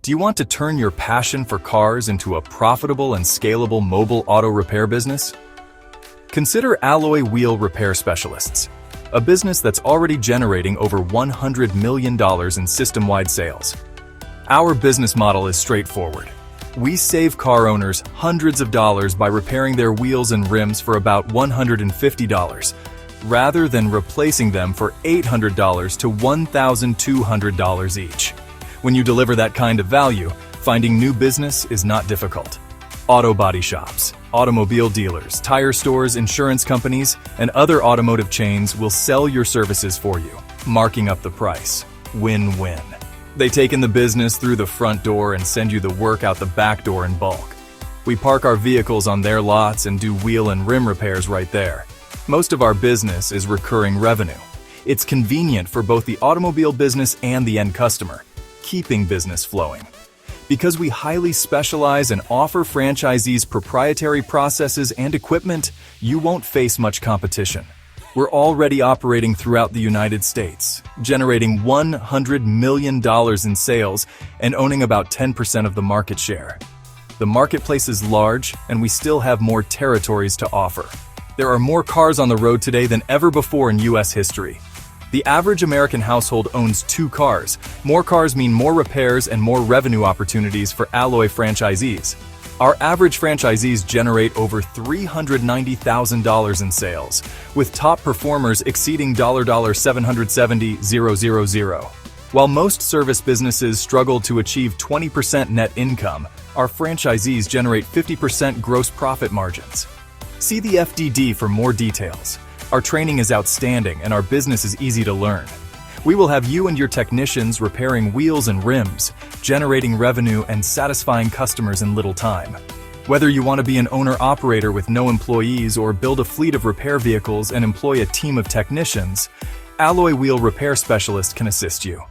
Do you want to turn your passion for cars into a profitable and scalable mobile auto repair business? Consider Alloy Wheel Repair Specialists, a business that's already generating over $100 million in system-wide sales. Our business model is straightforward. We save car owners hundreds of dollars by repairing their wheels and rims for about $150, rather than replacing them for $800 to $1,200 each. When you deliver that kind of value, finding new business is not difficult. Auto body shops, automobile dealers, tire stores, insurance companies, and other automotive chains will sell your services for you, marking up the price. Win-win. They take in the business through the front door and send you the work out the back door in bulk. We park our vehicles on their lots and do wheel and rim repairs right there. Most of our business is recurring revenue. It's convenient for both the automobile business and the end customer, keeping business flowing. Because we highly specialize and offer franchisees proprietary processes and equipment, you won't face much competition. We're already operating throughout the United States, generating $100 million in sales and owning about 10% of the market share. The marketplace is large, and we still have more territories to offer. There are more cars on the road today than ever before in U.S. history. The average American household owns 2 cars. More cars mean more repairs and more revenue opportunities for Alloy franchisees. Our average franchisees generate over $390,000 in sales, with top performers exceeding $770,000. While most service businesses struggle to achieve 20% net income, our franchisees generate 50% gross profit margins. See the FDD for more details. Our training is outstanding and our business is easy to learn. We will have you and your technicians repairing wheels and rims, generating revenue and satisfying customers in little time. Whether you want to be an owner-operator with no employees or build a fleet of repair vehicles and employ a team of technicians, Alloy Wheel Repair Specialist can assist you.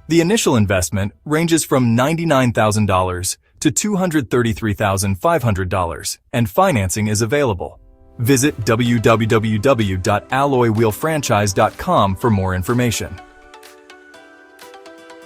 The initial investment ranges from $99,000 to $233,500, and financing is available. Visit www.alloywheelfranchise.com for more information.